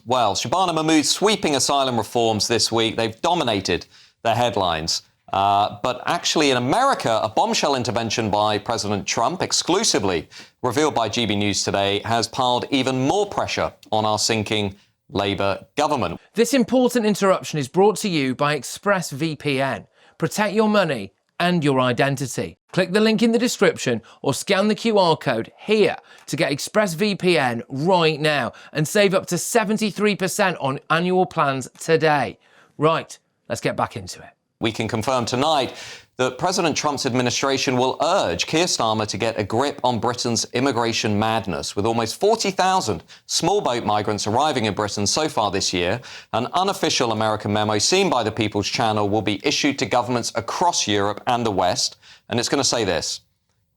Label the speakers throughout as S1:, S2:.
S1: Well, Shabana Mahmood's sweeping asylum reforms this week, they've dominated the headlines. But actually in America, a bombshell intervention by President Trump, exclusively revealed by GB News today, has piled even more pressure on our sinking Labour government.
S2: This important interruption is brought to you by ExpressVPN. Protect your money and your identity. Click the link in the description or scan the QR code here to get ExpressVPN right now and save up to 73% on annual plans today. Right, let's get back into it.
S1: We can confirm tonight that President Trump's administration will urge Keir Starmer to get a grip on Britain's immigration madness. With almost 40,000 small boat migrants arriving in Britain so far this year, an unofficial American memo seen by the People's Channel will be issued to governments across Europe and the West. And it's going to say this: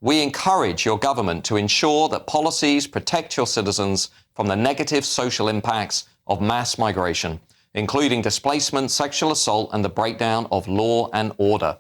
S1: we encourage your government to ensure that policies protect your citizens from the negative social impacts of mass migration, including displacement, sexual assault, and the breakdown of law and order.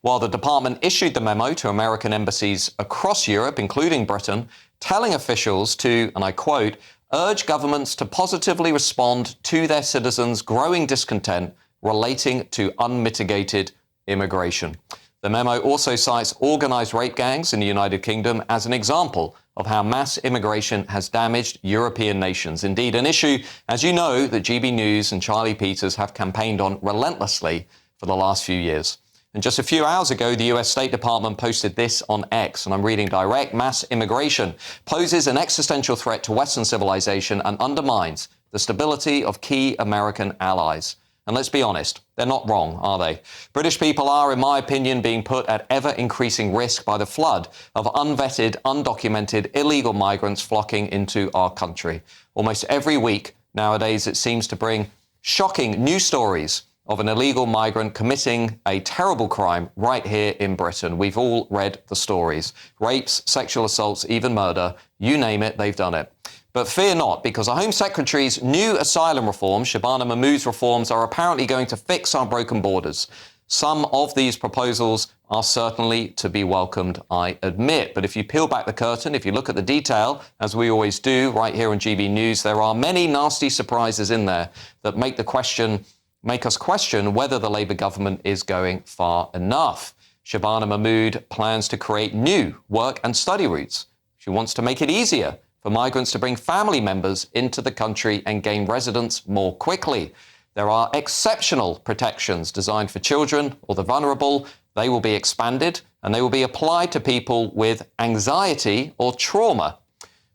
S1: While the department issued the memo to American embassies across Europe, including Britain, telling officials to, and I quote, urge governments to positively respond to their citizens' growing discontent relating to unmitigated immigration. The memo also cites organised rape gangs in the United Kingdom as an example of how mass immigration has damaged European nations. Indeed, an issue, as you know, that GB News and Charlie Peters have campaigned on relentlessly for the last few years. And just a few hours ago, the US State Department posted this on X, and I'm reading direct: mass immigration poses an existential threat to Western civilization and undermines the stability of key American allies. And let's be honest, they're not wrong, are they? British people are, in my opinion, being put at ever-increasing risk by the flood of unvetted, undocumented, illegal migrants flocking into our country. Almost every week nowadays, it seems to bring shocking news stories of an illegal migrant committing a terrible crime right here in Britain. We've all read the stories. Rapes, sexual assaults, even murder. You name it, they've done it. But fear not, because the Home Secretary's new asylum reforms, Shabana Mahmood's reforms, are apparently going to fix our broken borders. Some of these proposals are certainly to be welcomed, I admit. But if you peel back the curtain, if you look at the detail, as we always do right here on GB News, there are many nasty surprises in there that make us question whether the Labour government is going far enough. Shabana Mahmood plans to create new work and study routes. She wants to make it easier for migrants to bring family members into the country and gain residence more quickly. There are exceptional protections designed for children or the vulnerable. They will be expanded and they will be applied to people with anxiety or trauma.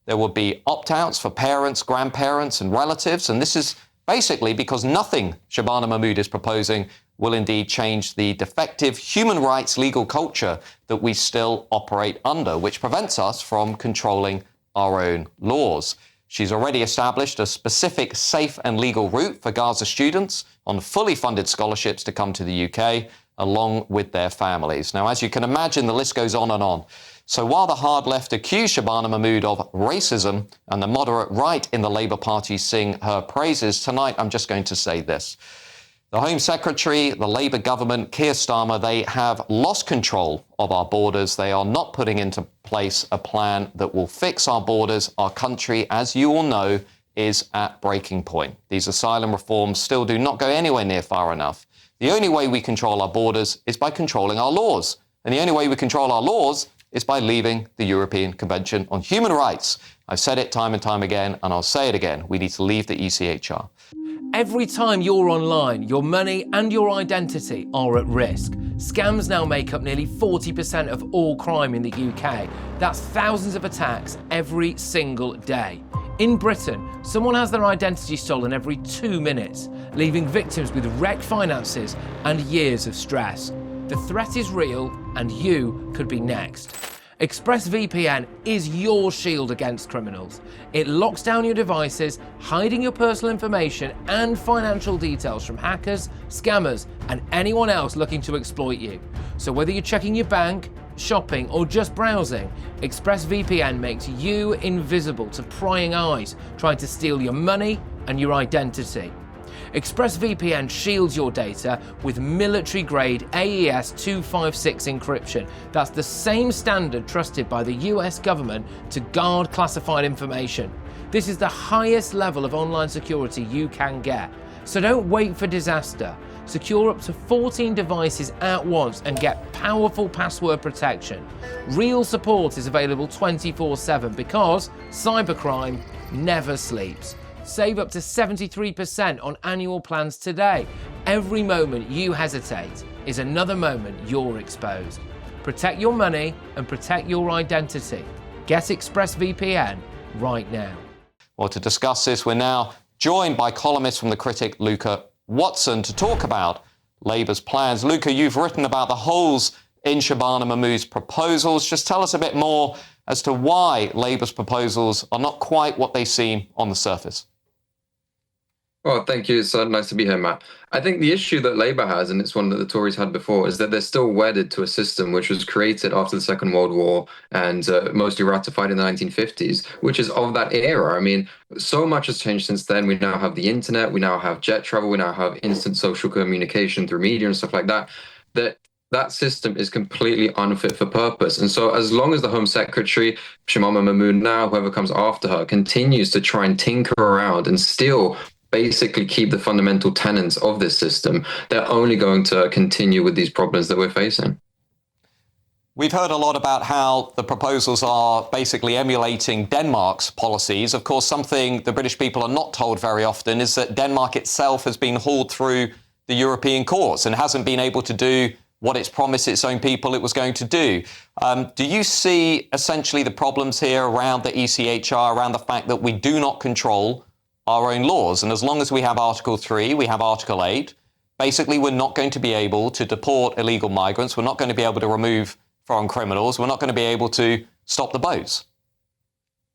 S1: There will be opt-outs for parents, grandparents and relatives, and this is basically because nothing Shabana Mahmood is proposing will indeed change the defective human rights legal culture that we still operate under, which prevents us from controlling our own laws. She's already established a specific safe and legal route for Gaza students on fully funded scholarships to come to the UK, along with their families. Now, as you can imagine, the list goes on and on. So while the hard left accuse Shabana Mahmood of racism and the moderate right in the Labour Party sing her praises, tonight I'm just going to say this. The Home Secretary, the Labour government, Keir Starmer, they have lost control of our borders. They are not putting into place a plan that will fix our borders. Our country, as you all know, is at breaking point. These asylum reforms still do not go anywhere near far enough. The only way we control our borders is by controlling our laws. And the only way we control our laws is by leaving the European Convention on Human Rights. I've said it time and time again, and I'll say it again. We need to leave the ECHR.
S2: Every time you're online, your money and your identity are at risk. Scams now make up nearly 40% of all crime in the UK. That's thousands of attacks every single day. In Britain, someone has their identity stolen every 2 minutes, leaving victims with wrecked finances and years of stress. The threat is real, and you could be next. ExpressVPN is your shield against criminals. It locks down your devices, hiding your personal information and financial details from hackers, scammers, and anyone else looking to exploit you. So whether you're checking your bank, shopping, or just browsing, ExpressVPN makes you invisible to prying eyes trying to steal your money and your identity. ExpressVPN shields your data with military-grade AES 256 encryption. That's the same standard trusted by the US government to guard classified information. This is the highest level of online security you can get. So don't wait for disaster. Secure up to 14 devices at once and get powerful password protection. Real support is available 24/7 because cybercrime never sleeps. Save up to 73% on annual plans today. Every moment you hesitate is another moment you're exposed. Protect your money and protect your identity. Get ExpressVPN right now.
S1: Well, to discuss this, we're now joined by columnist from The Critic, Luca Watson, to talk about Labour's plans. Luca, you've written about the holes in Shabana Mahmood's proposals. Just tell us a bit more as to why Labour's proposals are not quite what they seem on the surface.
S3: Well, thank you. It's nice to be here, Matt. I think the issue that Labour has, and it's one that the Tories had before, is that they're still wedded to a system which was created after the Second World War and mostly ratified in the 1950s, which is of that era. I mean, so much has changed since then. We now have the internet, we now have jet travel, we now have instant social communication through media and stuff like that. That system is completely unfit for purpose. And so as long as the Home Secretary, Shabana Mahmood now, whoever comes after her, continues to try and tinker around and still basically keep the fundamental tenets of this system, they're only going to continue with these problems that we're facing.
S1: We've heard a lot about how the proposals are basically emulating Denmark's policies. Of course, something the British people are not told very often is that Denmark itself has been hauled through the European courts and hasn't been able to do what it's promised its own people it was going to do. Do you see essentially the problems here around the ECHR, around the fact that we do not control our own laws? And as long as we have Article 3, we have Article 8, basically we're not going to be able to deport illegal migrants, we're not going to be able to remove foreign criminals, we're not going to be able to stop the boats.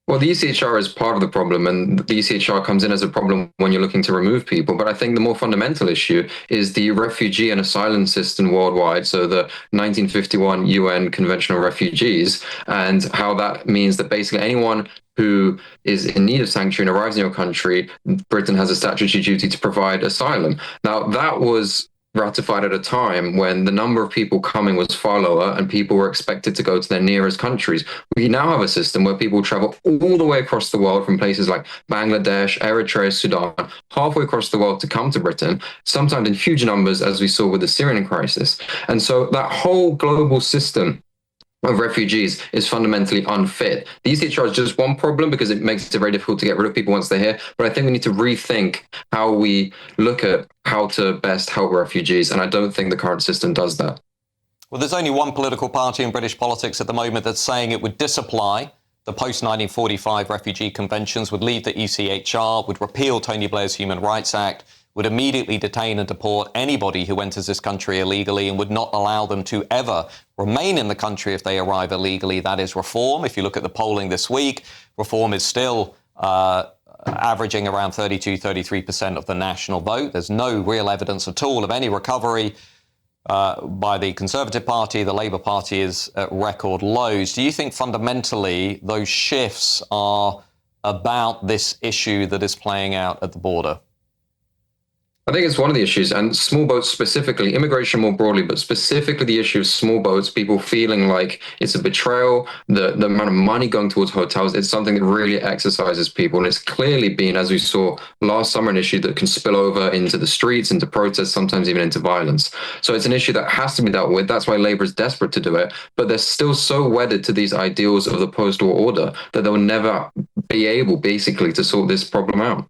S3: Well, the ECHR is part of the problem, and the ECHR comes in as a problem when you're looking to remove people. But I think the more fundamental issue is the refugee and asylum system worldwide, so the 1951 UN Convention on Refugees, and how that means that basically anyone who is in need of sanctuary and arrives in your country, Britain has a statutory duty to provide asylum. Now, that was ratified at a time when the number of people coming was far lower and people were expected to go to their nearest countries. We now have a system where people travel all the way across the world from places like Bangladesh, Eritrea, Sudan, halfway across the world to come to Britain, sometimes in huge numbers, as we saw with the Syrian crisis. And so that whole global system of refugees is fundamentally unfit. The ECHR is just one problem because it makes it very difficult to get rid of people once they're here. But I think we need to rethink how we look at how to best help refugees. And I don't think the current system does that.
S1: Well, there's only one political party in British politics at the moment that's saying it would disapply the post-1945 refugee conventions, would leave the ECHR, would repeal Tony Blair's Human Rights Act, would immediately detain and deport anybody who enters this country illegally and would not allow them to ever remain in the country if they arrive illegally. That is Reform. If you look at the polling this week, Reform is still averaging around 33% of the national vote. There's no real evidence at all of any recovery by the Conservative Party. The Labour Party is at record lows. Do you think fundamentally those shifts are about this issue that is playing out at the border?
S3: I think it's one of the issues, and small boats specifically, immigration more broadly, but specifically the issue of small boats, people feeling like it's a betrayal, the amount of money going towards hotels, it's something that really exercises people. And it's clearly been, as we saw last summer, an issue that can spill over into the streets, into protests, sometimes even into violence. So it's an issue that has to be dealt with. That's why Labour is desperate to do it. But they're still so wedded to these ideals of the post-war order that they'll never be able, basically, to sort this problem out.